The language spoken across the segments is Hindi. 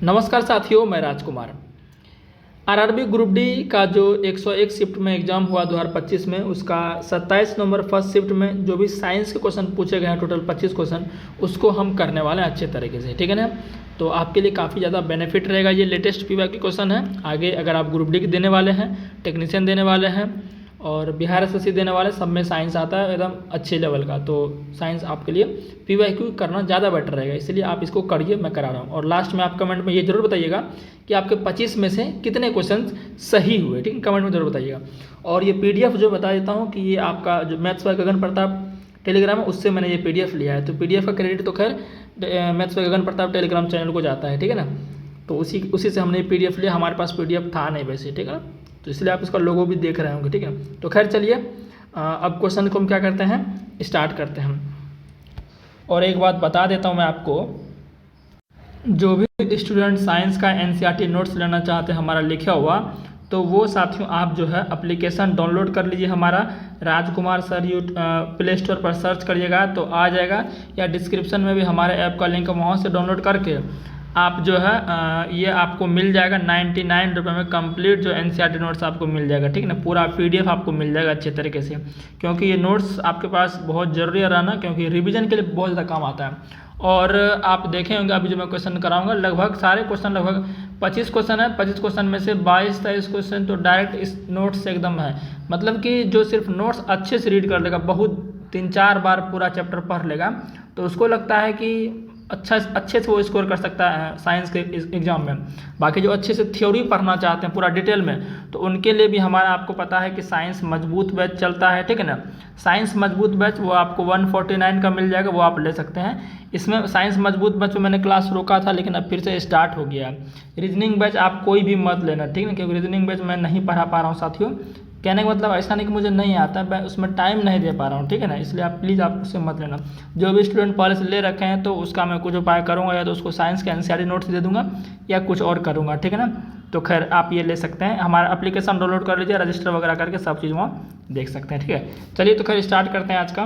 नमस्कार साथियों, मैं राजकुमार। आरआरबी ग्रुप डी का जो 101 शिफ्ट में एग्जाम हुआ 2025 में, उसका 27 नंबर फर्स्ट शिफ्ट में जो भी साइंस के क्वेश्चन पूछे गए हैं, टोटल 25 क्वेश्चन, उसको हम करने वाले हैं अच्छे तरीके से, ठीक है ना। तो आपके लिए काफ़ी ज़्यादा बेनिफिट रहेगा। ये लेटेस्ट पीवाईक्यू क्वेश्चन है। आगे अगर आप ग्रुप डी के देने वाले हैं, टेक्नीशियन देने वाले हैं और बिहार एसएससी देने वाले, सब में साइंस आता है एकदम अच्छे लेवल का। तो साइंस आपके लिए पीवाईक्यू करना ज़्यादा बेटर रहेगा, इसलिए आप इसको करिए, मैं करा रहा हूँ। और लास्ट में आप कमेंट में ये जरूर बताइएगा कि आपके 25 में से कितने क्वेश्चन सही हुए, ठीक है, कमेंट में जरूर बताइएगा। और ये पीडीएफ जो बता देता हूँ कि ये आपका जो maths by Gagan Pratap Telegram है, उससे मैंने ये पीडीएफ लिया है। तो पीडीएफ का क्रेडिट तो खैर maths by Gagan Pratap Telegram channel को जाता है, ठीक है ना। तो उसी से हमने पीडीएफ लिया। हमारे पास पीडीएफ था नहीं वैसे, ठीक है ना, तो इसलिए आप इसका लोगो भी देख रहे होंगे, ठीक है। तो खैर चलिए, अब क्वेश्चन को हम क्या करते हैं, स्टार्ट करते हैं। और एक बात बता देता हूँ मैं आपको, जो भी स्टूडेंट साइंस का एनसीईआरटी नोट्स लेना चाहते हैं हमारा लिखा हुआ, तो वो साथियों आप जो है एप्लीकेशन डाउनलोड कर लीजिए हमारा। राजकुमार सर प्ले स्टोर पर सर्च करिएगा तो आ जाएगा, या डिस्क्रिप्शन में भी हमारे ऐप का लिंक है, वहाँ से डाउनलोड करके आप जो है ये आपको मिल जाएगा 99 रुपये में कंप्लीट जो एनसीईआरटी नोट्स आपको मिल जाएगा, ठीक है ना। पूरा पीडीएफ आपको मिल जाएगा अच्छे तरीके से, क्योंकि ये नोट्स आपके पास बहुत ज़रूरी है रहना, क्योंकि रिवीजन के लिए बहुत ज़्यादा काम आता है। और आप देखे होंगे अभी जो मैं क्वेश्चन कराऊंगा, लगभग सारे क्वेश्चन, लगभग 25 क्वेश्चन है। 25 क्वेश्चन में से 22-23 क्वेश्चन तो डायरेक्ट इस नोट्स से एकदम है। मतलब कि जो सिर्फ नोट्स अच्छे से रीड कर लेगा, बहुत 3-4 बार पूरा चैप्टर पढ़ लेगा, तो उसको लगता है कि अच्छे से वो स्कोर कर सकता है साइंस के एग्जाम में। बाकी जो अच्छे से थ्योरी पढ़ना चाहते हैं पूरा डिटेल में, तो उनके लिए भी हमारा, आपको पता है कि साइंस मजबूत बैच चलता है, ठीक है ना। साइंस मजबूत बैच वो आपको 149 का मिल जाएगा, वो आप ले सकते हैं। इसमें साइंस मजबूत बैच में मैंने क्लास रोका था, लेकिन अब फिर से स्टार्ट हो गया। रीजनिंग बैच आप कोई भी मत लेना, ठीक है, क्योंकि रीजनिंग बैच मैं नहीं पढ़ा पा रहा हूँ साथियों। कहने का मतलब ऐसा नहीं कि मुझे नहीं आता, मैं उसमें टाइम नहीं दे पा रहा हूँ, ठीक है ना, इसलिए आप प्लीज़ आप उससे मत लेना। जो भी स्टूडेंट पहले से ले रखे हैं तो उसका मैं कुछ उपाय करूँगा, या तो उसको साइंस के एनसीईआरटी नोट्स दे दूँगा या कुछ और करूँगा, ठीक है ना। तो खैर आप ये ले सकते हैं, हमारा एप्लीकेशन डाउनलोड कर लीजिए, रजिस्टर वगैरह करके सब चीज़ वहाँ देख सकते हैं, ठीक है। चलिए तो खैर स्टार्ट करते हैं आज का।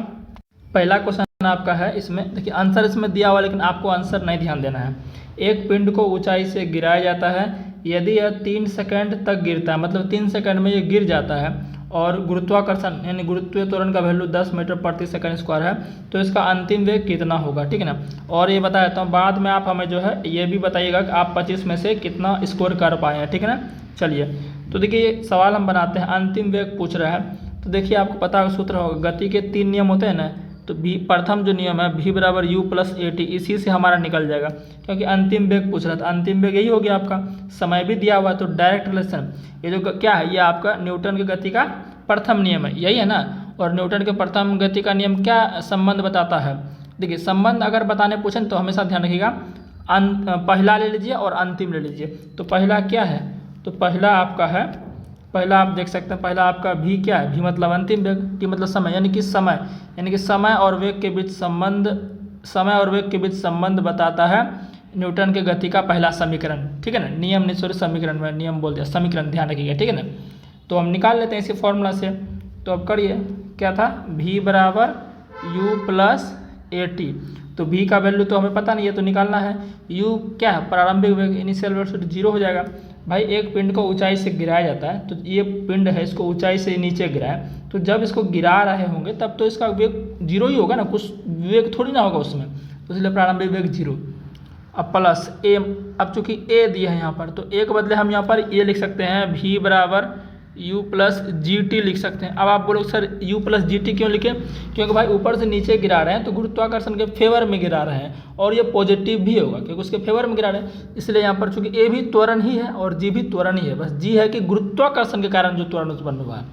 पहला क्वेश्चन आपका है, इसमें देखिए आंसर इसमें दिया हुआ, लेकिन आपको आंसर नहीं ध्यान देना है। एक पिंड को ऊंचाई से गिराया जाता है, यदि यह 3 सेकंड तक गिरता है, मतलब 3 सेकंड में ये गिर जाता है, और गुरुत्वाकर्षण यानी गुरुत्वीय त्वरण का वैल्यू 10 मीटर प्रति सेकंड स्क्वायर है, तो इसका अंतिम वेग कितना होगा, ठीक है ना। और ये बता देता हूँ, बाद में आप हमें जो है ये भी बताइएगा कि आप 25 में से कितना स्कोर कर पाए हैं, ठीक है ना। चलिए तो देखिए ये सवाल हम बनाते हैं, अंतिम वेग पूछ रहा है। तो देखिए आपको पता है सूत्र होगा, गति के 3 नियम होते हैं ना। तो प्रथम जो नियम है v बराबर u प्लस at, इसी से हमारा निकल जाएगा, क्योंकि अंतिम वेग पूछ रहा था। अंतिम वेग यही हो गया आपका, समय भी दिया हुआ है, तो डायरेक्ट रिलेशन ये जो क्या है, ये आपका न्यूटन की गति का प्रथम नियम है, यही है ना। और न्यूटन के प्रथम गति का नियम क्या संबंध बताता है, देखिए संबंध अगर बताने पूछें तो हमेशा ध्यान रखिएगा, पहला ले लीजिए और अंतिम ले लीजिए। तो पहला क्या है, तो पहला आपका है, पहला आप देख सकते हैं, पहला आपका v क्या है, v मतलब अंतिम वेग, t मतलब समय, यानी कि समय और वेग के बीच संबंध, समय और वेग के बीच संबंध बताता है न्यूटन के गति का पहला समीकरण, ठीक है ना। नियम नहीं, सॉरी समीकरण में नियम बोल दिया, समीकरण ध्यान रखिएगा, ठीक है ना। तो हम निकाल लेते हैं इसी फॉर्मूला से। तो अब करिए, क्या था, v बराबर u प्लस at। तो v का वैल्यू तो हमें पता नहीं है, तो निकालना है। u क्या है, प्रारंभिक वेग, इनिशियल वेलोसिटी 0 हो जाएगा। भाई एक पिंड को ऊंचाई से गिराया जाता है, तो ये पिंड है, इसको ऊंचाई से नीचे गिराया, तो जब इसको गिरा रहे होंगे तब तो इसका वेग 0 ही होगा ना, कुछ वेग थोड़ी ना होगा उसमें, तो इसलिए प्रारंभिक वेग 0। अब प्लस a, अब चूंकि a दिया है यहाँ पर, तो a के बदले हम यहाँ पर ये लिख सकते हैं, v बराबर u प्लस जी टी लिख सकते हैं। अब आप बोलोगे sir u plus G T क्यों लिखें, क्योंकि भाई ऊपर से नीचे गिरा रहे हैं तो गुरुत्वाकर्षण के फेवर में गिरा रहे हैं, और ये पॉजिटिव भी होगा क्योंकि उसके फेवर में गिरा रहे हैं, इसलिए यहाँ पर चूंकि a भी त्वरण ही है और g भी त्वरण ही है, बस g है कि गुरुत्वाकर्षण के कारण जो त्वरण उत्पन्न हुआ है,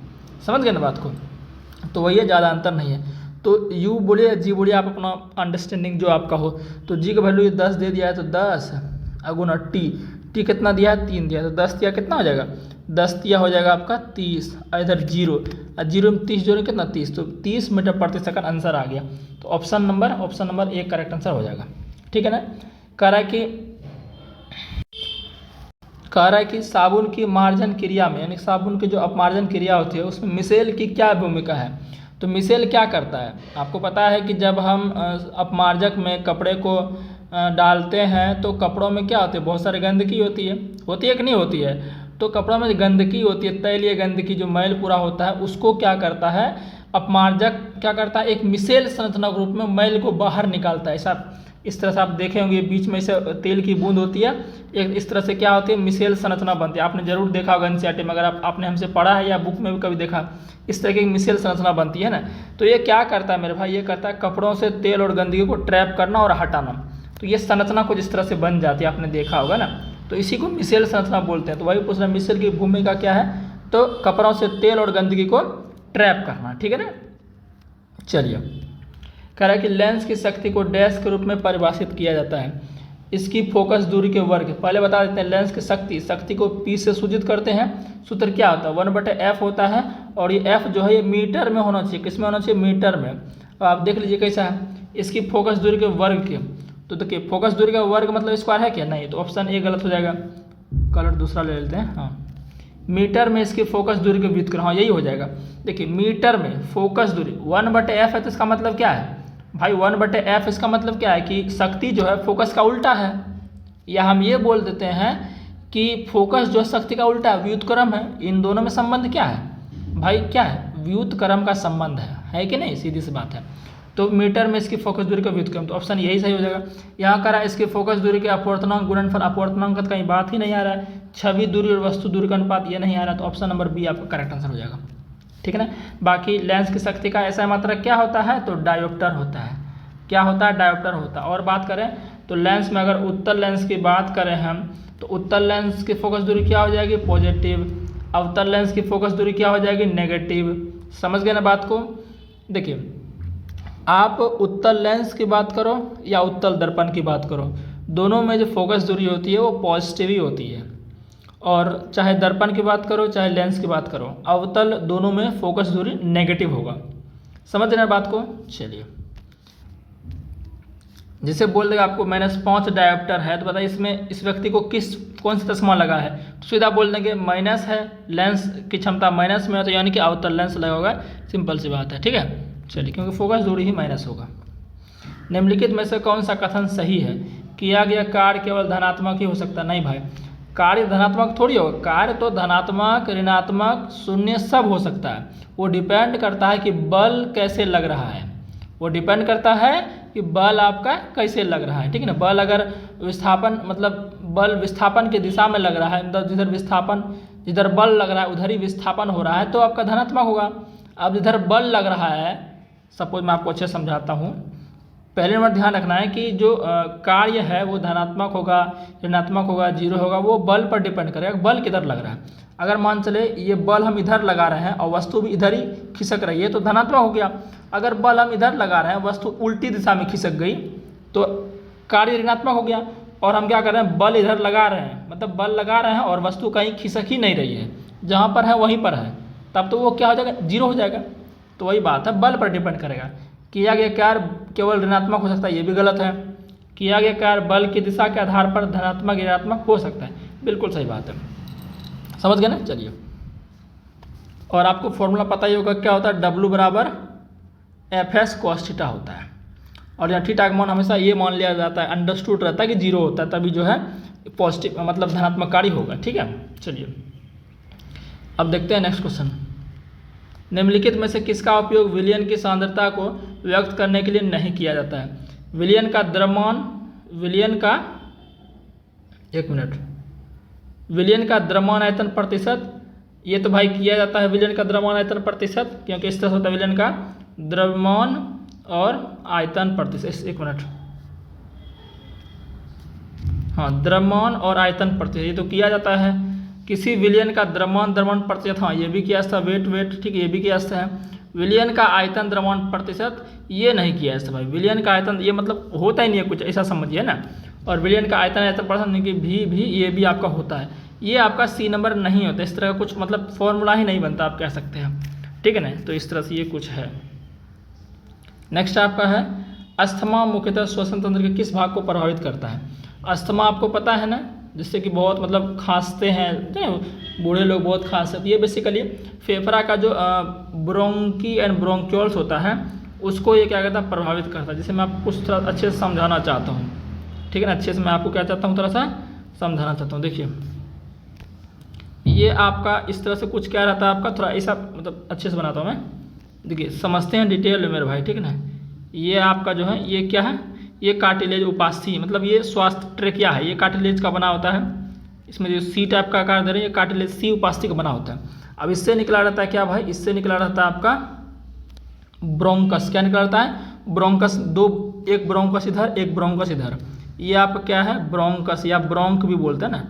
समझ गए ना बात को। तो वही है, ज़्यादा अंतर नहीं है। तो u बोलिए g बोलिए, आप अपना अंडरस्टैंडिंग जो आपका हो। तो g का वैल्यू 10 दे दिया है, तो 10 अगुना t कितना दिया है, 3 दिया है, तो 10 दिया कितना हो जाएगा, 10 दिया हो जाएगा आपका 30, इधर 0 और 0 में 30 जोड़े कितना 30, तो 30 मीटर प्रति सेकंड आंसर आ गया। तो ऑप्शन नंबर 1 करेक्ट आंसर हो जाएगा, ठीक है ना। कह रहा है कि साबुन की मार्जन क्रिया में, यानी साबुन की जो अपमार्जन क्रिया होती है उसमें मिसेल की क्या भूमिका है। तो मिसेल क्या करता है, आपको पता है कि जब हम अपमार्जक में कपड़े को डालते हैं तो कपड़ों में क्या होती है, बहुत सारी गंदगी होती है कि नहीं होती है। तो कपड़ों में गंदगी होती है, तैलीय गंदगी जो मैल पूरा होता है उसको क्या करता है, अपमार्जक क्या करता है, एक मिसेल संरचना के रूप में मैल को बाहर निकालता है। ऐसा इस तरह से आप देखे होंगे, बीच में से तेल की बूंद होती है, एक इस तरह से क्या होती है, मिसेल संरचना बनती है। आपने जरूर देखा होगा एनसीईआरटी में, अगर आपने हमसे पढ़ा है या बुक में भी कभी देखा, इस तरह की मिसेल संरचना बनती है ना। तो ये क्या करता है मेरे भाई, ये करता है कपड़ों से तेल और गंदगी को ट्रैप करना और हटाना। तो ये संरचना कुछ इस तरह से बन जाती है, आपने देखा होगा ना। तो इसी को मिसेल संरचना बोलते हैं। तो वही पूछ रहा है, मिसेल की भूमिका क्या है, तो कपड़ों से तेल और गंदगी को ट्रैप करना, ठीक है ना। चलिए, कह रहा है कि लेंस की शक्ति को डैश के रूप में परिभाषित किया जाता है, इसकी फोकस दूरी के वर्ग। पहले बता देते हैं, लेंस की शक्ति को P से सूचित करते हैं। सूत्र क्या होता है, 1/f होता है, और ये f जो है ये मीटर में होना चाहिए। किस में होना चाहिए, मीटर में। तो आप देख लीजिए कैसा है, इसकी फोकस दूरी के वर्ग के। तो देखिए, फोकस दूरी का वर्ग मतलब स्क्वायर है क्या, नहीं। तो ऑप्शन ए गलत हो जाएगा, कलर दूसरा ले लेते हैं। हाँ, मीटर में इसकी फोकस दूरी के व्युत्क्रम, हाँ यही हो जाएगा। देखिए, मीटर में फोकस दूरी 1/f है, तो इसका मतलब क्या है भाई, 1/f इसका मतलब क्या है कि शक्ति जो है फोकस का उल्टा है। या हम ये बोल देते हैं कि फोकस जो शक्ति का उल्टा है, व्युत्क्रम है। इन दोनों में संबंध क्या है भाई, क्या है, व्युत्क्रम का संबंध है कि नहीं, सीधी सी बात है। तो मीटर में इसकी फोकस दूरी का व्युत्क्रम, तो ऑप्शन यही सही हो जाएगा। यहाँ करा इसकी फोकस दूरी के अपवर्तनांक गुणनफल, अपवर्तनांक का कहीं बात ही नहीं आ रहा है। छवि दूरी और वस्तु दूरी का अनुपात ये नहीं आ रहा, तो ऑप्शन नंबर बी आपका करेक्ट आंसर हो जाएगा, ठीक है ना। बाकी लेंस की शक्ति का ऐसा मात्रक क्या होता है, तो डायोप्टर होता है। क्या होता है, डायोप्टर होता है। और बात करें तो लेंस में अगर उत्तल लेंस की बात करें हम, तो उत्तल लेंस की फोकस दूरी क्या हो जाएगी, पॉजिटिव। अवतल लेंस की फोकस दूरी क्या हो जाएगी, नेगेटिव। समझ गए ना बात को। देखिए, आप उत्तल लेंस की बात करो या उत्तल दर्पण की बात करो, दोनों में जो फोकस दूरी होती है वो पॉजिटिव ही होती है। और चाहे दर्पण की बात करो चाहे लेंस की बात करो, अवतल दोनों में फोकस दूरी नेगेटिव होगा। समझ रहे हैं बात को। चलिए, जैसे बोल देगा आपको -5 डायोप्टर है, तो बताइए इसमें इस व्यक्ति को कौन सा चश्मा लगा है, तो सीधा बोल देंगे माइनस है, लेंस की क्षमता माइनस में है, तो यानी कि अवतल लेंस लगा होगा। सिंपल सी बात है, ठीक है। चलिए, क्योंकि फोकस दूरी ही माइनस होगा। निम्नलिखित में से कौन सा कथन सही है, किया गया कार्य केवल धनात्मक ही हो सकता है। नहीं भाई, कार्य धनात्मक थोड़ी होगा, कार्य तो धनात्मक, ऋणात्मक, शून्य सब हो सकता है। वो डिपेंड करता है कि बल कैसे लग रहा है, वो डिपेंड करता है कि बल आपका कैसे लग रहा है, ठीक है ना। बल अगर विस्थापन, मतलब बल विस्थापन की दिशा में लग रहा है, मतलब जिधर बल लग रहा है उधर ही विस्थापन हो रहा है, तो आपका धनात्मक होगा। अब जिधर बल लग रहा है, सपोज मैं आपको अच्छे समझाता हूँ। पहले नंबर ध्यान रखना है कि जो कार्य है वो धनात्मक होगा, ऋणात्मक होगा, जीरो होगा, वो बल पर डिपेंड करेगा, बल किधर लग रहा है। अगर मान चले ये बल हम इधर लगा रहे हैं और वस्तु भी इधर ही खिसक रही है, तो धनात्मक हो गया। अगर बल हम इधर लगा रहे हैं, वस्तु उल्टी दिशा में खिसक गई, तो कार्य ऋणात्मक हो गया। और हम क्या कर रहे हैं, बल इधर लगा रहे हैं, मतलब बल लगा रहे हैं और वस्तु कहीं खिसक ही नहीं रही है, जहाँ पर है वहीं पर है, तब तो वो क्या हो जाएगा, जीरो हो जाएगा। तो वही बात है, बल पर डिपेंड करेगा। किया गया कार्य केवल ऋणात्मक हो सकता है, ये भी गलत है। किया गया कार्य बल की दिशा के आधार पर धनात्मक ऋणात्मक हो सकता है, बिल्कुल सही बात है। समझ गए ना। चलिए, और आपको फॉर्मूला पता ही होगा क्या होता है, W बराबर FS cos थीटा होता है। और यहाँ थीटा का मान हमेशा ये मान लिया जाता है, अंडरस्टूड रहता है कि जीरो होता है, तभी जो है पॉजिटिव मतलब धनात्मक कार्य होगा, ठीक है। चलिए, अब देखते हैं नेक्स्ट क्वेश्चन। निम्नलिखित में से किसका उपयोग विलयन की सांद्रता को व्यक्त करने के लिए नहीं किया जाता है। विलयन का द्रव्यमान, विलयन का द्रव्यमान आयतन प्रतिशत, ये तो भाई किया जाता है विलयन का द्रव्यमान आयतन प्रतिशत, क्योंकि इस तरह से होता है विलयन का द्रव्यमान और आयतन प्रतिशत। एक मिनट, हाँ, द्रव्यमान और आयतन प्रतिशत ये तो किया जाता है। किसी विलयन का द्रव्यमान प्रतिशत, हाँ ये भी किया जाता है, वेट ठीक है, ये भी किया जाता है। विलयन का आयतन द्रव्यमान प्रतिशत ये नहीं किया जाता भाई। विलयन का आयतन ये मतलब होता ही नहीं है कुछ, ऐसा समझिए ना। और विलयन का आयतन प्रतिशत कि भी ये भी आपका होता है, ये आपका C नंबर नहीं होता। इस तरह का कुछ मतलब फॉर्मूला ही नहीं बनता, आप कह सकते हैं, ठीक है ना। तो इस तरह से ये कुछ है। नेक्स्ट आपका है, अस्थमा मुख्यतः श्वसन तंत्र के किस भाग को प्रभावित करता है। अस्थमा आपको पता है ना, जिससे कि बहुत मतलब खांसते हैं, बूढ़े लोग बहुत खांसते हैं। ये बेसिकली फेफड़ा का जो ब्रोंकी एंड ब्रोंक्यूल्स होता है, उसको ये क्या करता है, प्रभावित करता है। जिसे मैं आपको कुछ थोड़ा अच्छे से समझाना चाहता हूँ। ठीक है ना। अच्छे से मैं आपको क्या चाहता हूँ, थोड़ा सा समझाना चाहता हूँ। देखिए ये आपका इस तरह से कुछ क्या रहता है आपका, थोड़ा ऐसा मतलब अच्छे से बनाता हूँ मैं। देखिए समझते हैं डिटेल में मेरे भाई, ठीक है ना। ये आपका जो है ये क्या है, ये कार्टिलेज उपास्थि, मतलब ये स्वास्थ्य ट्रेकिया है, ये कार्टिलेज का बना होता है। इसमें जो सी टाइप का आकार दे रहे हैं ये कार्टिलेज सी उपास्थि का बना होता है। अब इससे निकला रहता है क्या भाई, इससे निकला रहता है आपका ब्रोंकस। क्या निकला रहता है, ब्रोंकस। दो, एक ब्रोंकस इधर, एक ब्रोंकस इधर। ये आपका क्या है, ब्रोंकस या ब्रोंक भी बोलते हैं ना,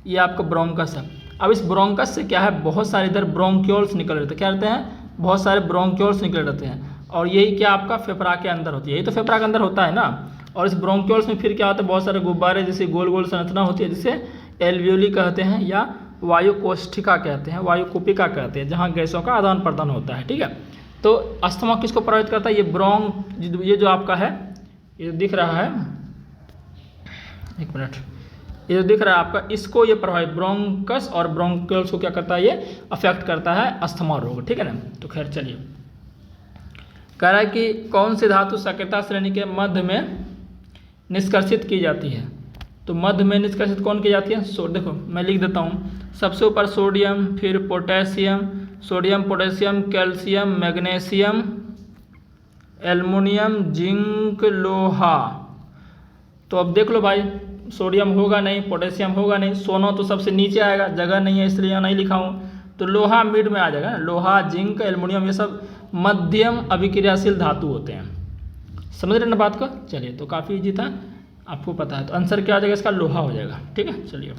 ये आपका ब्रोंकस है। अब इस ब्रोंकस से क्या है, बहुत सारे इधर ब्रोंक्यूल्स निकल रहते हैं। क्या रहते हैं, बहुत सारे ब्रोंक्यूल्स निकल रहते हैं। और यही क्या आपका फेफड़ा के अंदर होती है, यही तो फेफड़ा के अंदर होता है ना। और इस ब्रोंक्यूल्स में फिर क्या होता है, बहुत सारे गुब्बारे जैसे गोल गोल संरचना होती है, जिसे एल्वियोली कहते हैं या वायुकोष्ठिका कहते हैं, वायुकुपिका कहते हैं, जहाँ गैसों का आदान प्रदान होता है। ठीक है, तो अस्थमा किसको प्रभावित करता है, ये जो आपका है, ये दिख रहा है, एक मिनट, ये जो दिख रहा है आपका, इसको ये प्रभावित, ब्रोंकस और ब्रोंक्यूल्स को क्या करता है, ये अफेक्ट करता है अस्थमा रोग। ठीक है ना। तो खैर चलिए, कह रहा है कि कौन सी धातु सक्रियता श्रेणी के मध्य में निष्कर्षित की जाती है। तो मध्य में निष्कर्षित कौन की जाती है, देखो मैं लिख देता हूँ। सबसे ऊपर सोडियम, फिर potassium, sodium, potassium, calcium, magnesium, aluminium, zinc, लोहा। तो अब देख लो भाई, सोडियम होगा नहीं, पोटेशियम होगा नहीं, सोना तो सबसे नीचे आएगा, जगह नहीं है इसलिए यहाँ नहीं लिखा हूँ। तो लोहा मिड में आ जाएगा ना, लोहा, जिंक, एल्युमिनियम, ये सब मध्यम अभिक्रियाशील धातु होते हैं। समझ रहे ना बात को। चलिए, तो काफ़ी इजी था, आपको पता है। तो आंसर क्या आ जाएगा इसका, लोहा हो जाएगा। ठीक है, चलिए।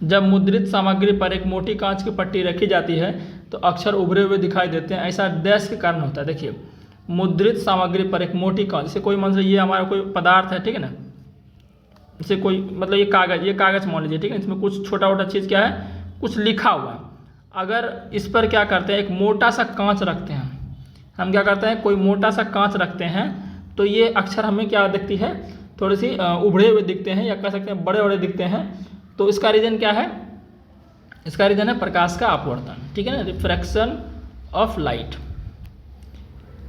जब मुद्रित सामग्री पर एक मोटी कांच की पट्टी रखी जाती है तो अक्षर उभरे हुए दिखाई देते हैं, ऐसा डैश के कारण होता है। देखिए, मुद्रित सामग्री पर एक मोटी कांच, जैसे कोई मतलब ये हमारा कोई पदार्थ है, ठीक है ना, जैसे कोई मतलब ये कागज मान लीजिए, ठीक है, इसमें कुछ छोटा मोटा चीज़ क्या है, कुछ लिखा हुआ है। अगर इस पर क्या करते हैं, एक मोटा सा कांच रखते हैं, हम क्या करते हैं, कोई मोटा सा कांच रखते हैं, तो ये अक्षर हमें क्या दिखती है, थोड़ी सी उभरे हुए दिखते हैं, या कह सकते हैं बड़े बड़े दिखते हैं। तो इसका रीज़न क्या है, इसका रीज़न है प्रकाश का अपवर्तन। ठीक है ना, रिफ्रैक्शन ऑफ लाइट।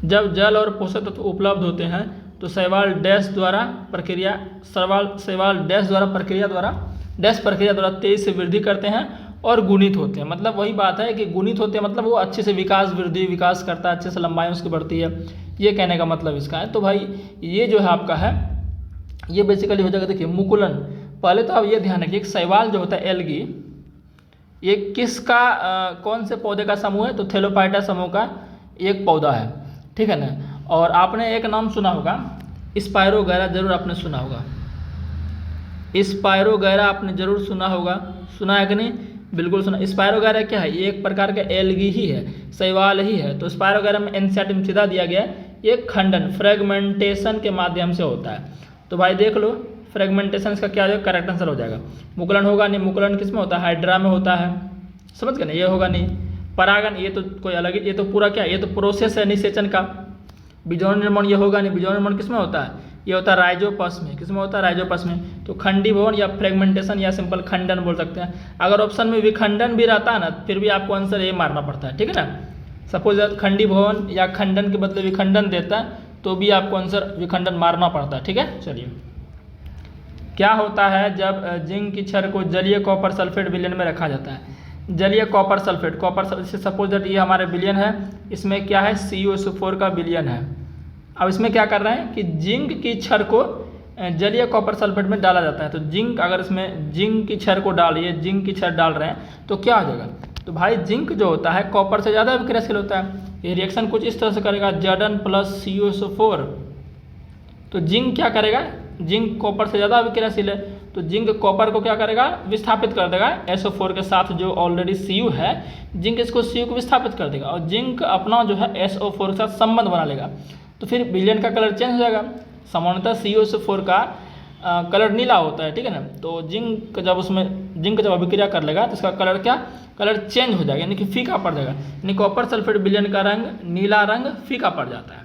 जब जल और पोषक तत्व उपलब्ध होते हैं तो शैवाल डैश प्रक्रिया द्वारा तेजी से वृद्धि करते हैं और गुणित होते हैं। मतलब वही बात है कि गुणित होते हैं, मतलब वो अच्छे से विकास करता है, अच्छे से लंबाई उसकी बढ़ती है, ये कहने का मतलब इसका है। तो भाई ये जो है आपका है, ये बेसिकली हो जाएगा। देखिए, मुकुलन, पहले तो आप ये ध्यान रखिए, शैवाल जो होता है एल्गी, ये किसका कौन से पौधे का समूह है, तो थैलोफाइटा समूह का एक पौधा है। ठीक है ना। और आपने एक नाम सुना होगा, स्पायरोगैरा, जरूर आपने सुना होगा, स्पायरोगैरा आपने जरूर सुना होगा, सुना है कि नहीं, बिल्कुल सुना। स्पायरोगैरा क्या है, ये एक प्रकार का एल्गी ही है, शैवाल ही है। तो स्पायरोगैरा में एनसीईआरटी में सीधा दिया गया है, ये खंडन, फ्रेगमेंटेशन के माध्यम से होता है। तो भाई देख लो, फ्रेगमेंटेशन इसका क्या हो, करेक्ट आंसर हो जाएगा। मुकुलन होगा नहीं, मुकुलन किस में होता है, हाइड्रा में होता है, समझ गए ना, ये होगा नहीं। परागन, ये तो कोई अलग ही, ये तो पूरा क्या, ये तो प्रोसेस है निषेचन का। बीजाणु निर्माण, ये होगा नहीं, बीजाणु निर्माण किस में होता है, ये होता है राइजोपस में। किस में होता है, राइजोपस में। तो खंडीभवन या फ्रेगमेंटेशन या सिंपल खंडन बोल सकते हैं। अगर ऑप्शन में विखंडन भी रहता है ना, फिर भी आपको आंसर ये मारना पड़ता है। ठीक है ना। सपोज खंडीभवन या खंडन के बदले विखंडन देता है, तो भी आपको आंसर विखंडन मारना पड़ता है। ठीक है, चलिए। क्या होता है जब जिंक की छड़ को जलीय कॉपर सल्फेट विलयन में रखा जाता है। जलीय कॉपर सल्फेट, जैसे सपोज दैट ये हमारे विलयन है, इसमें क्या है, CuSO4 का विलयन है। अब इसमें क्या कर रहे हैं कि जिंक की छड़ को जलीय कॉपर सल्फेट में डाला जाता है। तो जिंक, अगर इसमें जिंक की छड़ को डालिए, जिंक की छड़ डाल रहे हैं, तो क्या हो जाएगा, तो भाई जिंक जो होता है कॉपर से ज़्यादा विक्रियाशील होता है। ये रिएक्शन कुछ इस तरह से करेगा, Zn + CuSO4। तो जिंक क्या करेगा, जिंक कॉपर से ज़्यादा विक्रियाशील है, तो जिंक कॉपर को क्या करेगा, विस्थापित कर देगा SO4 के साथ, जो ऑलरेडी Cu है, जिंक इसको Cu को विस्थापित कर देगा, और जिंक अपना जो है SO4 के साथ संबंध बना लेगा। तो फिर विलयन का कलर चेंज हो जाएगा। सामान्यतः CuSO4 का कलर नीला होता है। ठीक है ना। तो जिंक जब अभिक्रिया कर लेगा तो इसका कलर कलर चेंज हो जाएगा, यानी कि फीका पड़ जाएगा। यानी कॉपर सल्फेट विलयन का रंग, नीला रंग फीका पड़ जाता है,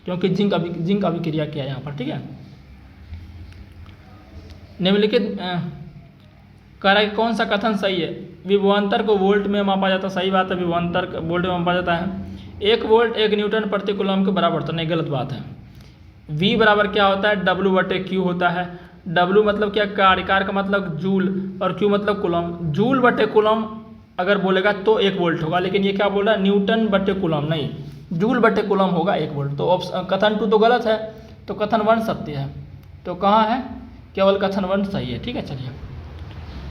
क्योंकि जिंक अभिक्रिया किया है यहाँ पर। ठीक है। निम्नलिखित कह रहा है कि कौन सा कथन सही है, विभवांतर को वोल्ट में मापा जाता है। सही बात है, विभवांतर वोल्ट में मापा जाता है। 1 वोल्ट 1 न्यूटन प्रति कूलम के बराबर होता है, नहीं, गलत बात है। V बराबर क्या होता है, W/Q होता है। W मतलब क्या, कार्य, कार्य का मतलब जूल, और Q मतलब कूलम। जूल/कूलम अगर बोलेगा तो 1 वोल्ट होगा, लेकिन ये क्या बोल रहा है, न्यूटन/कूलम, नहीं, जूल/कूलम होगा 1 वोल्ट। तो ऑप्शन कथन 2 तो गलत है, तो कथन 1 सत्य है। तो कहाँ है, केवल कथन 1 सही है। ठीक है, चलिए।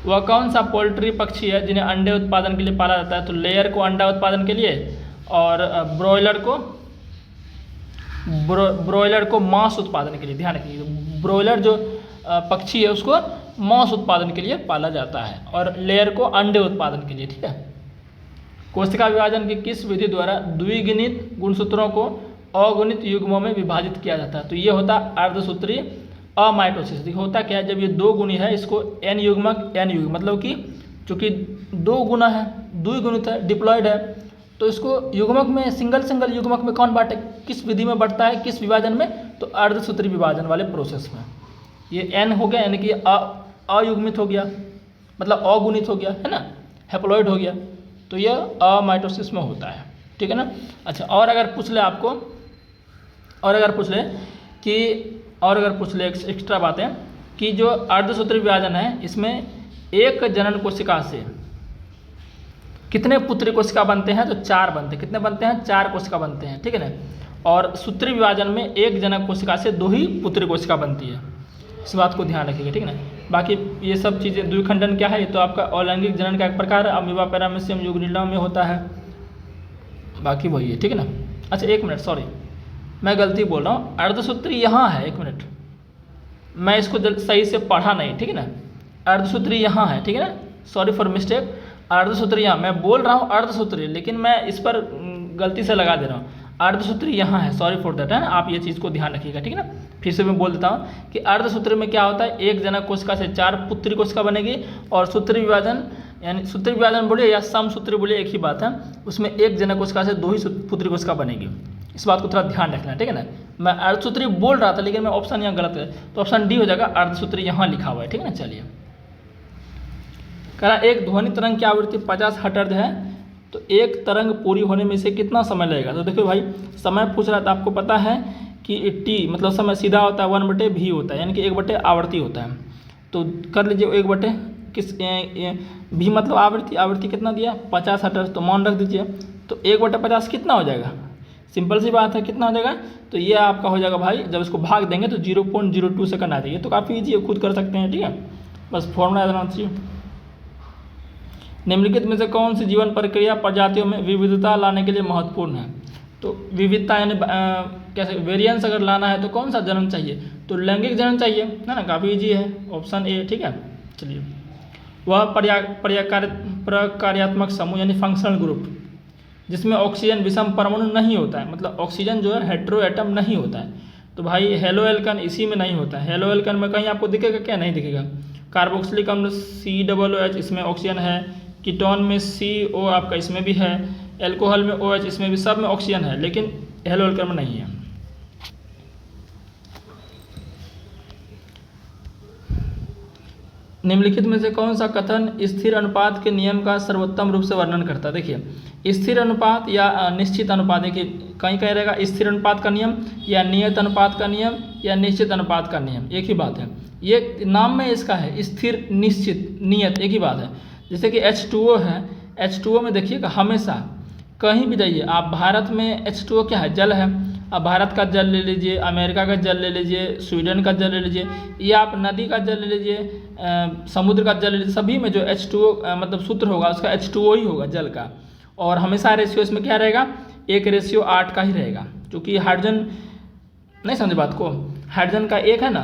वह कौन सा पोल्ट्री पक्षी है जिन्हें अंडे उत्पादन के लिए पाला जाता है? तो लेयर को अंडा उत्पादन के लिए, और ब्रॉयलर को मांस उत्पादन के लिए। ध्यान रखिए, ब्रॉयलर जो पक्षी है उसको मांस उत्पादन के लिए पाला जाता है, और लेयर को अंडे उत्पादन के लिए। ठीक है। कोशिका विभाजन की किस विधि द्वारा द्विगुणित गुणसूत्रों को अगुणित युग्मों में विभाजित किया जाता है? तो ये होता है अर्धसूत्री अमाइटोसिस। होता क्या है, जब ये 2 गुणी है, इसको n युग्मक मतलब कि चूंकि 2 गुना है, द्विगुणित है, डिप्लॉयड है, तो इसको युग्मक में, सिंगल युग्मक में कौन बांटे, किस विधि में बढ़ता है, किस विभाजन में? तो अर्धसूत्री विभाजन वाले प्रोसेस में। ये n हो गया, यानी कि अयुग्मित हो गया, मतलब अगुणित हो गया, है ना, हैप्लॉइड हो गया, तो यह अमाइटोसिस में होता है। ठीक है ना। अच्छा, और अगर पूछ ले आपको, और अगर पूछ ले एक्स्ट्रा बातें कि जो अर्धसूत्री विभाजन है, इसमें एक जनन कोशिका से कितने पुत्री कोशिका बनते हैं? तो 4 बनते हैं। कितने बनते हैं? 4 कोशिका बनते हैं। ठीक है ना। और सूत्री विभाजन में एक जनक कोशिका से 2 ही पुत्री कोशिका बनती है। इस बात को ध्यान रखिएगा। ठीक है ना। बाकी ये सब चीज़ें, द्विखंडन क्या है, ये तो आपका अलैंगिक जनन का एक प्रकार है, अमीबा पैरामीशियम युग्निडा में होता है, बाकी वही है। ठीक है ना। अच्छा, 1 मिनट, सॉरी, मैं गलती बोल रहा हूँ, अर्धसूत्री यहाँ है, 1 मिनट, मैं इसको सही से पढ़ा नहीं। ठीक है ना। अर्धसूत्री यहाँ है, ठीक है ना, सॉरी फॉर मिस्टेक। अर्धसूत्री यहाँ, मैं बोल रहा हूँ अर्धसूत्री, लेकिन मैं इस पर गलती से लगा दे रहा हूँ, अर्धसूत्री यहाँ है, सॉरी फॉर दैट, है ना। आप ये चीज़ को ध्यान रखिएगा। ठीक है ना। फिर से मैं बोल देता हूँ कि अर्धसूत्री में क्या होता है, एक जनक कोशिका से 4 पुत्री कोशिका बनेगी, और सूत्री विभाजन, यानी सूत्री विभाजन बोलिए या समसूत्री बोलिए, एक ही बात है, उसमें एक जनक कोशिका से 2 ही पुत्री कोशिका बनेगी। इस बात को थोड़ा ध्यान रखना। ठीक है ना। मैं अर्धसूत्री बोल रहा था, लेकिन मैं ऑप्शन यहाँ गलत है, तो ऑप्शन डी हो जाएगा, अर्धसूत्री यहाँ लिखा हुआ है। ठीक है ना। चलिए, कह रहा एक ध्वनि तरंग की आवृत्ति 50 हर्ट्ज है, तो एक तरंग पूरी होने में से कितना समय लगेगा? तो देखो भाई, समय पूछ रहा था, आपको पता है कि टी मतलब समय सीधा होता है 1/v होता है, यानी कि 1/, आवर्ती होता है। तो कर लीजिए 1/, किस v मतलब आवृत्ति कितना दिया, 50 हर्ट्ज, तो मान रख दीजिए। तो 1/50 कितना हो जाएगा? सिंपल सी बात है, कितना हो जाएगा? तो ये आपका हो जाएगा भाई, जब इसको भाग देंगे तो 0.02 सेकंड आ जाएगी। तो काफ़ी ईजी है, खुद कर सकते हैं। ठीक है, बस फॉर्मूला याद रहना चाहिए। निम्नलिखित में से कौन सी जीवन प्रक्रिया प्रजातियों में विविधता लाने के लिए महत्वपूर्ण है? तो विविधता यानी कैसे, वेरिएंस अगर लाना है तो कौन सा जनन चाहिए? तो लैंगिक जनन चाहिए, है ना, काफ़ी ईजी है, ऑप्शन ए। ठीक है। चलिए, वह प्रकार्यात्मक समूह यानी फंक्शनल ग्रुप जिसमें ऑक्सीजन विषम परमाणु नहीं होता है, मतलब ऑक्सीजन जो है हेट्रो एटम नहीं होता है। तो भाई हेलो एल्कन इसी में नहीं होता है। हेलो एल्कन में कहीं आपको दिखेगा क्या? नहीं दिखेगा। कार्बोक्सिलिक अम्ल COOH, इसमें ऑक्सीजन है। कीटोन में CO आपका इसमें भी है। एल्कोहल में OH, इसमें भी, सब में ऑक्सीजन है, लेकिन हेलो एल्कन में नहीं है। निम्नलिखित में से कौन सा कथन स्थिर अनुपात के नियम का सर्वोत्तम रूप से वर्णन करता है? देखिए, स्थिर अनुपात या निश्चित अनुपात, देखिए कहीं कहीं रहेगा स्थिर अनुपात का नियम, या नियत अनुपात का नियम, या निश्चित अनुपात का नियम, एक ही बात है। ये नाम में इसका है, स्थिर, निश्चित, नियत, एक ही बात है। जैसे कि H2O है, H2O में देखिएगा, हमेशा कहीं भी जाइए आप, भारत में H2O क्या है? जल है। अब भारत का जल ले लीजिए, अमेरिका का जल ले लीजिए, स्वीडन का जल ले लीजिए, या आप नदी का जल ले लीजिए, समुद्र का जल ले लीजिए, सभी में जो H2O मतलब सूत्र होगा उसका H2O ही होगा, जल का। और हमेशा रेशियो इसमें क्या रहेगा? 1:8 का ही रहेगा, क्योंकि हाइड्रोजन, नहीं समझे बात को, हाइड्रोजन का 1 है ना,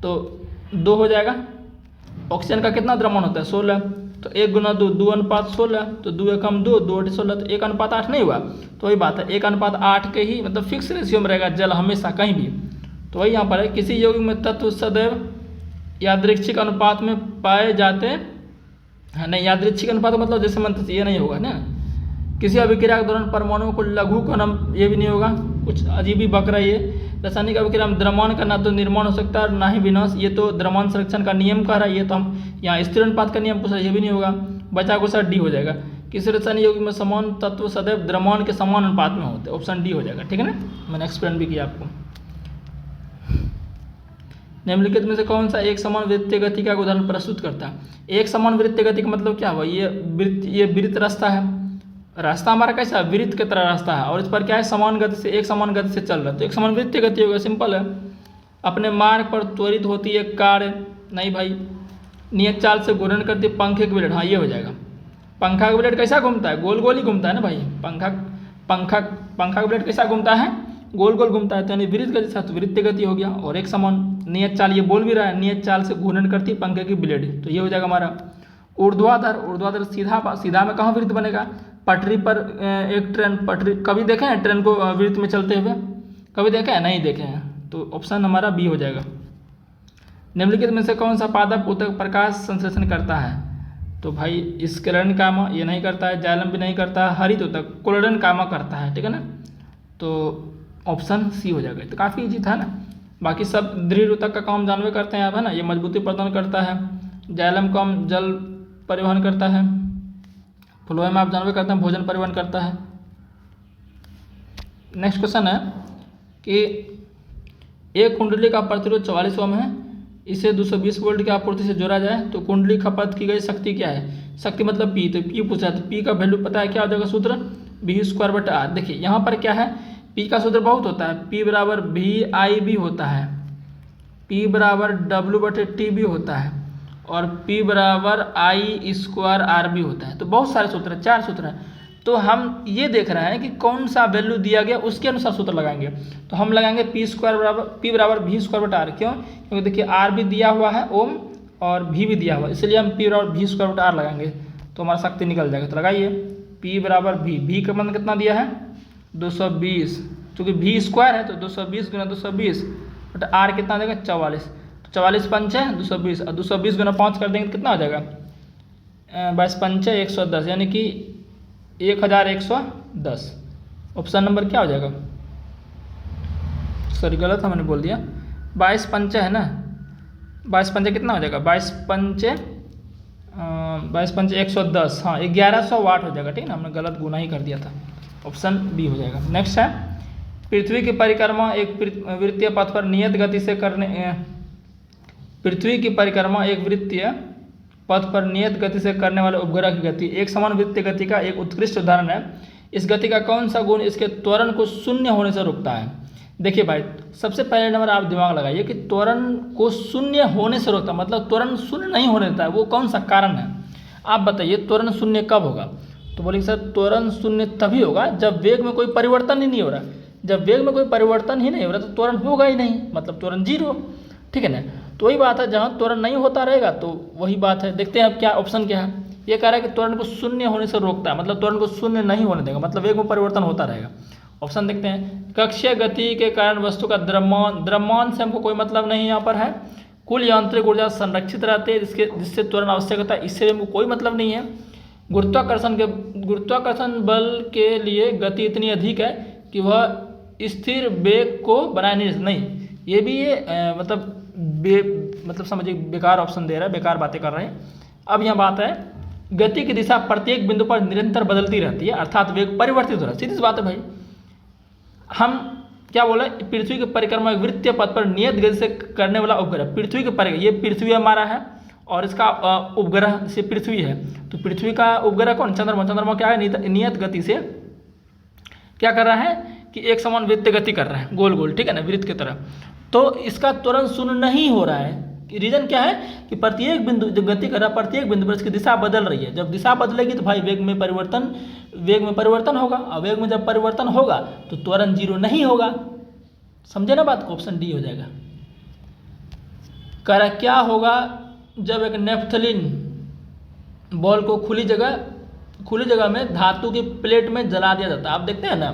तो 2 हो जाएगा। ऑक्सीजन का कितना द्रव्यमान होता है? 16, तो 1 × 2, 2:16, तो 2 एकम 2, 2/16, तो 1:8 नहीं हुआ। तो वही बात है, 1:8 के ही मतलब फिक्स रेशियो में रहेगा जल, हमेशा कहीं भी। तो वही यहाँ पर है, किसी यौगिक में तत्व सदैव यादृच्छिक अनुपात में पाए जाते हैं। नहीं, यादृच्छिक अनुपात मतलब जैसे मंत्र, ये नहीं होगा ना। किसी अभिक्रिया के दौरान परमाणुओं को लघु कणम, ये भी नहीं होगा, कुछ अजीब ही बक रहा है ये। रासायनिक अभिक्रिया में द्रव्यमान का ना तो निर्माण हो सकता है और ना ही विनाश, ये तो द्रव्यमान संरक्षण का नियम कह रहा है, ये तो हम यहाँ स्थिर अनुपात का नियम पूछ रहा है, ये भी नहीं होगा। बचा को सर डी हो जाएगा। किसी रासायनिक यौगिक में समान तत्व सदैव द्रव्यमान के समान अनुपात में होते हैं, ऑप्शन डी हो जाएगा। ठीक है ना, मैंने एक्सप्लेन भी किया आपको। निम्नलिखित में से कौन सा एक समान वृत्तीय गति का उदाहरण प्रस्तुत करता है? एक समान वृत्तीय गति का मतलब क्या हुआ? ये वृत्त रास्ता है, रास्ता हमारा कैसा वृत्त की तरह रास्ता है, और इस पर क्या है समान गति से, एक समान गति से चल रहा है, तो एक समान वृत्तीय गति होगा, सिंपल है। अपने मार्ग पर त्वरित होती है कार, नहीं भाई। नियत चाल से घूर्णन करती पंखे की ब्लेड, हाँ ये हो जाएगा। पंखा का ब्लेड कैसा घूमता है? गोल गोल ही घूमता है ना भाई। पंखा का ब्लेड कैसा घूमता है? गोल गोल घूमता है, तो यानी विरुद्ध गति से वृत्तीय गति हो गया। और एक समान नियत चाल, ये बोल भी रहा है नियत चाल से घूर्णन करती पंखे की ब्लेड, तो ये हो जाएगा हमारा। ऊर्ध्वाधर सीधा में कहाँ वृत्त बनेगा? पटरी पर एक ट्रेन, पटरी कभी देखे हैं ट्रेन को वृत्त में चलते हुए? कभी देखे हैं? नहीं देखे हैं, तो ऑप्शन हमारा बी हो जाएगा। निम्नलिखित में से कौन सा पादप ऊतक प्रकाश संश्लेषण करता है? तो भाई स्क्लेरन कामा ये नहीं करता है, जाइलम भी नहीं करता है, हरित ऊतक कोलेडन कामा करता है, ठीक है ना, तो ऑप्शन सी हो जाएगा। तो काफ़ी इजी था ना। बाकी सब दृढ़ ऊतक का काम जानवे करते हैं आप, है ना। ये मजबूती प्रदान करता है, जाइलम को हम जल परिवहन करता है, फ्लोएम आप जानवे करते हैं भोजन परिवहन करता है। नेक्स्ट क्वेश्चन है कि एक कुंडली का प्रतिरोध 44 ओम है, इसे 220 वोल्ट की आपूर्ति से जोड़ा जाए तो कुंडली खपत की गई शक्ति क्या है? शक्ति मतलब पी, तो पी पूछा, तो पी का वैल्यू पता है क्या हो जाएगा? सूत्र V²/R। देखिए यहाँ पर क्या है, पी का सूत्र बहुत होता है, P बराबर VI भी होता है, P बराबर W/T भी होता है, और P बराबर I² भी होता है। तो बहुत सारे सूत्र हैं, 4 सूत्र हैं। तो हम ये देख रहे हैं कि कौन सा वैल्यू दिया गया उसके अनुसार सूत्र लगाएंगे। तो हम लगाएंगे P बराबर V²/R। क्यों? क्योंकि देखिए R भी दिया हुआ है ओम और V भी दिया हुआ है, इसलिए हम P बराबर V²/R लगाएंगे तो हमारा शक्ति निकल जाएगा। तो लगाइए P बराबर V का मान कितना दिया है? 220, चूँकि V² है तो 220 × 220 बट R कितना देगा? 44। तो 44 पंच है 220, और 220 × 5 कर देंगे तो कितना हो जाएगा? 22 पंच 110, यानी कि 1110। ऑप्शन नंबर क्या हो जाएगा? सॉरी गलत है, मैंने बोल दिया। 22 पंचे है ना, 22 पंचे कितना हो जाएगा? 22 पंचे 110, हाँ 1100 वाट हो जाएगा, ठीक है ना। हमने गलत गुना ही कर दिया था, ऑप्शन बी हो जाएगा। नेक्स्ट है पृथ्वी की परिक्रमा एक वृत्तीय पथ पर नियत गति से करने, पृथ्वी की परिक्रमा एक वृत्तीय पथ पर नियत गति से करने वाले उपग्रह की गति एक समान वृत्तीय गति का एक उत्कृष्ट उदाहरण है। इस गति का कौन सा गुण इसके त्वरण को शून्य होने से रोकता है? देखिए भाई, सबसे पहले नंबर आप दिमाग लगाइए कि त्वरण को शून्य होने से रोकता, मतलब त्वरण शून्य नहीं होने देता है, वो कौन सा कारण है? आप बताइए त्वरण शून्य कब होगा? तो बोलेंगे सर त्वरण शून्य तभी होगा जब वेग में कोई परिवर्तन ही नहीं हो रहा। जब वेग में कोई परिवर्तन ही नहीं हो रहा तो त्वरण होगा ही नहीं, मतलब त्वरण जीरो, ठीक है ना। तो वही बात है, जहाँ त्वरण नहीं होता रहेगा तो वही बात है। देखते हैं अब क्या ऑप्शन क्या है। ये कह रहा है कि त्वरण को शून्य होने से रोकता है, मतलब त्वरण को शून्य नहीं होने देगा, मतलब वेग में परिवर्तन होता रहेगा। ऑप्शन देखते हैं। कक्षीय गति के कारण वस्तु का द्रव्यमान से हमको कोई मतलब नहीं यहाँ पर है। कुल यांत्रिक ऊर्जा संरक्षित रहती है जिससे त्वरण आवश्यक होता है, इससे हमको कोई मतलब नहीं है। गुरुत्वाकर्षण बल के लिए गति इतनी अधिक है कि वह स्थिर वेग को बनाए नहीं। ये भी मतलब समझिए बेकार ऑप्शन दे रहा है, बेकार बातें कर रहे हैं। अब यहाँ बात है गति की दिशा प्रत्येक बिंदु पर निरंतर बदलती रहती है, अर्थात वेग परिवर्तित हो रहा है। सीधी सी बात है भाई। हम क्या बोला? पृथ्वी की परिक्रमा एक वृत्तीय पथ पर नियत गति से करने वाला उपग्रह, पृथ्वी की परिक्रमा, ये पृथ्वी हमारा है और इसका उपग्रह से पृथ्वी है। तो पृथ्वी का उपग्रह कौन? चंद्रमा क्या है? नियत गति से क्या कर रहा है कि एक समान वृत्तीय गति कर रहा है, गोल गोल, ठीक है ना, वृत्त की तरह। तो इसका त्वरण शून्य नहीं हो रहा है। रीजन क्या है कि प्रत्येक बिंदु जो गति कर रहा है, प्रत्येक बिंदु पर इसकी दिशा बदल रही है। जब दिशा बदलेगी तो भाई वेग में परिवर्तन होगा, और वेग में जब परिवर्तन होगा तो त्वरण जीरो नहीं होगा। समझे ना बात को? ऑप्शन डी हो जाएगा। कह रहा क्या होगा जब एक नेफ्थलीन बॉल को खुली जगह में धातु की प्लेट में जला दिया जाता है। आप देखते हैं ना,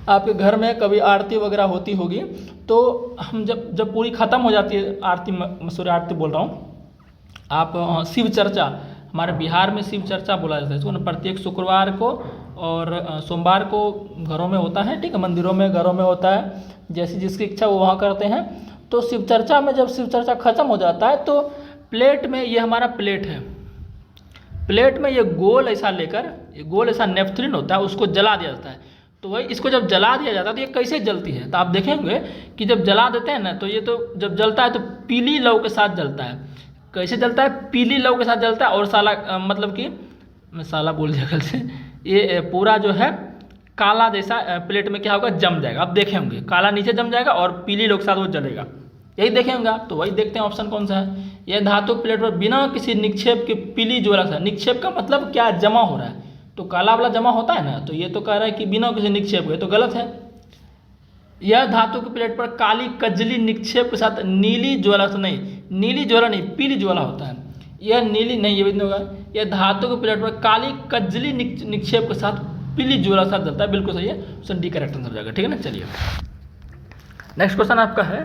आपके घर में कभी आरती वगैरह होती होगी तो हम जब पूरी ख़त्म हो जाती है आरती बोल रहा हूँ आप, शिव चर्चा, हमारे बिहार में शिव चर्चा बोला जाता है इसको ना, प्रत्येक शुक्रवार को और सोमवार को घरों में होता है, ठीक है, मंदिरों में घरों में होता है, जैसी जिसकी इच्छा वो वहाँ करते हैं। तो शिव चर्चा में जब शिव चर्चा खत्म हो जाता है तो प्लेट में, ये हमारा प्लेट है, प्लेट में ये गोल ऐसा लेकर, ये गोल ऐसा नेफ्थलीन होता है, उसको जला दिया जाता है। तो वही इसको जब जला दिया जाता है तो ये कैसे जलती है, तो आप देखेंगे कि जब जला देते हैं ना तो ये तो जब जलता है तो पीली लौ के साथ जलता है। कैसे जलता है, पीली लौ के साथ जलता है और साला मतलब कि मैं साला बोल दिया कल से, ये पूरा जो है काला जैसा प्लेट में क्या होगा, जम जाएगा। आप देखे होंगे काला नीचे जम जाएगा और पीली लौ के साथ वो जलेगा, यही देखे होंगे आप। तो वही देखते हैं ऑप्शन कौन सा है। यह धातु प्लेट पर बिना किसी निक्षेप के पीली ज्वाला से, निक्षेप का मतलब क्या, जमा हो रहा है, तो काला वाला जमा होता है ना, तो ये तो कह रहा है कि बिना किसी निक्षेप के, तो गलत है। यह धातु की प्लेट पर काली कजली निक्षेप के साथ नीली ज्वाला से, नहीं नीली ज्वाला नहीं, पीली ज्वाला होता है, यह नीली नहीं, ये भी नहीं होगा। यह धातु की प्लेट पर काली कजली निक्षेप के साथ पीली ज्वाला के साथ जलता है, बिल्कुल सही है, ऑप्शन डी करेक्ट आंसर हो जाएगा। ठीक है ना, चलिए नेक्स्ट क्वेश्चन आपका है,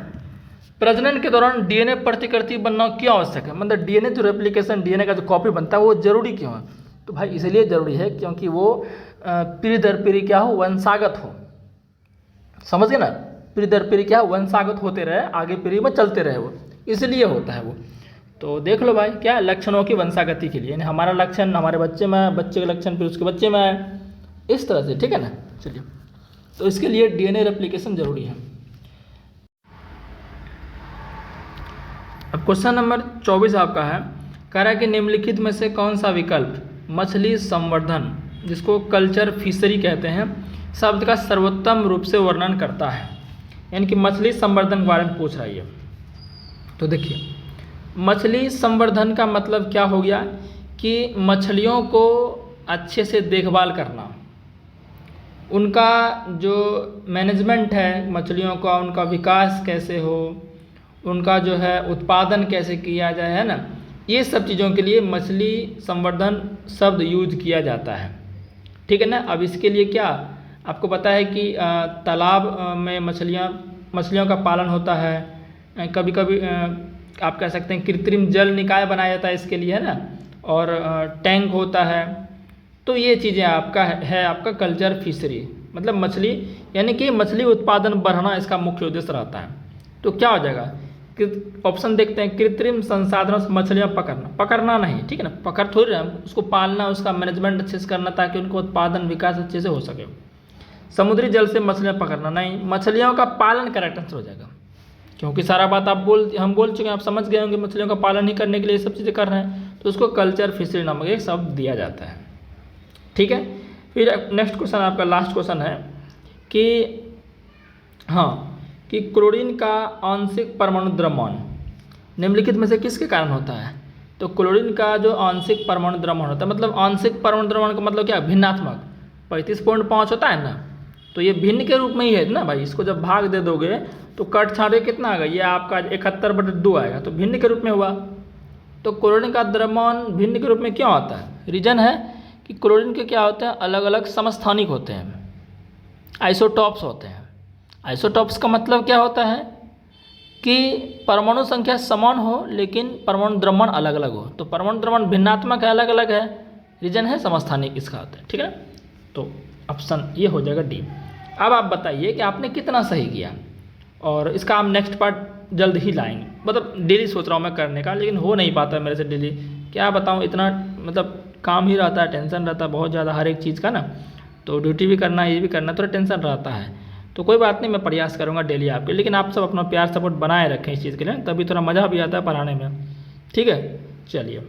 प्रजनन के दौरान डीएनए प्रतिकृति बनना क्यों आवश्यक है, मतलब डीएनए जो रेप्लिकेशन, डीएनए का जो कॉपी बनता है वो जरूरी क्यों है। तो भाई इसलिए जरूरी है क्योंकि वो पीढ़ी दर पीढ़ी क्या हो, वंशागत हो, समझ गए ना, पीढ़ी दर पीढ़ी क्या वंशागत होते रहे, आगे पीढ़ी में चलते रहे, वो इसलिए होता है वो। तो देख लो भाई क्या लक्षणों की वंशागति के लिए, यानी हमारा लक्षण हमारे बच्चे में है, बच्चे का लक्षण फिर उसके बच्चे में है, इस तरह से। ठीक है ना, चलिए तो इसके लिए डीएनए रेप्लिकेशन जरूरी है। अब क्वेश्चन नंबर 24 आपका है, कह रहा है कि निम्नलिखित में से कौन सा विकल्प मछली संवर्धन, जिसको कल्चर फिशरी कहते हैं, शब्द का सर्वोत्तम रूप से वर्णन करता है, यानी कि मछली संवर्धन के बारे में पूछ रहा है ये। तो देखिए मछली संवर्धन का मतलब क्या हो गया कि मछलियों को अच्छे से देखभाल करना, उनका जो मैनेजमेंट है मछलियों का, उनका विकास कैसे हो, उनका जो है उत्पादन कैसे किया जाए, है ना, ये सब चीज़ों के लिए मछली संवर्धन शब्द यूज किया जाता है। ठीक है ना। अब इसके लिए क्या आपको पता है कि तालाब में मछलियों का पालन होता है, कभी कभी आप कह सकते हैं कृत्रिम जल निकाय बनाया जाता है इसके लिए, है ना, और टैंक होता है। तो ये चीज़ें आपका है आपका कल्चर फिशरी, मतलब मछली यानी कि मछली उत्पादन बढ़ाना इसका मुख्य उद्देश्य रहता है। तो क्या हो जाएगा, ऑप्शन देखते हैं, कृत्रिम संसाधनों से मछलियाँ पकड़ना नहीं, ठीक है ना, पकड़ थोड़ी रहे, उसको पालना, उसका मैनेजमेंट अच्छे से करना ताकि उनको उत्पादन विकास अच्छे से हो सके। समुद्री जल से मछलियाँ पकड़ना नहीं, मछलियों का पालन करेक्ट आंसर हो जाएगा, क्योंकि सारा बात हम बोल चुके हैं, आप समझ गए होंगे मछलियों का पालन ही करने के लिए सब चीज़ें कर रहे हैं, तो उसको कल्चर फिशरी नामक एक शब्द दिया जाता है। ठीक है। फिर नेक्स्ट क्वेश्चन आपका लास्ट क्वेश्चन है कि कि क्लोरीन का आंशिक परमाणु द्रव्यमान निम्नलिखित में से किसके कारण होता है। तो क्लोरीन का जो आंशिक परमाणु द्रव्यमान होता है, मतलब आंशिक परमाणु द्रव्यमान का मतलब क्या, भिन्नात्मक 35.5 होता है ना, तो ये भिन्न के रूप में ही है ना भाई। इसको जब भाग दे दोगे तो कट छाड़े कितना आएगा, ये आपका 71/2 आएगा, तो भिन्न के रूप में हुआ। तो क्लोरीन का द्रव्यमान भिन्न के रूप में क्यों आता है, रीजन है कि क्लोरीन के क्या होते हैं, अलग अलग समस्थानिक होते हैं, आइसोटॉप्स होते हैं। आइसोटॉप्स का मतलब क्या होता है कि परमाणु संख्या समान हो लेकिन परमाणु द्रव्यमान अलग अलग हो। तो परमाणु द्रव्यमान भिन्नात्मक है, अलग अलग है, रीजन है समस्थानिक इसका होता है। ठीक है, तो ऑप्शन ये हो जाएगा डी। अब आप बताइए कि आपने कितना सही किया, और इसका हम नेक्स्ट पार्ट जल्द ही लाएंगे। मतलब डेली सोच रहा हूँ मैं करने का, लेकिन हो नहीं पाता मेरे से डेली, क्या बताऊँ, इतना मतलब काम ही रहता है, टेंशन रहता है बहुत ज़्यादा हर एक चीज़ का ना, तो ड्यूटी भी करना है, ये भी करना, थोड़ा टेंशन रहता है। तो कोई बात नहीं, मैं प्रयास करूँगा डेली आपके, लेकिन आप सब अपना प्यार सपोर्ट बनाए रखें इस चीज़ के लिए, तभी थोड़ा मज़ा भी आता है पढ़ाने में। ठीक है, चलिए।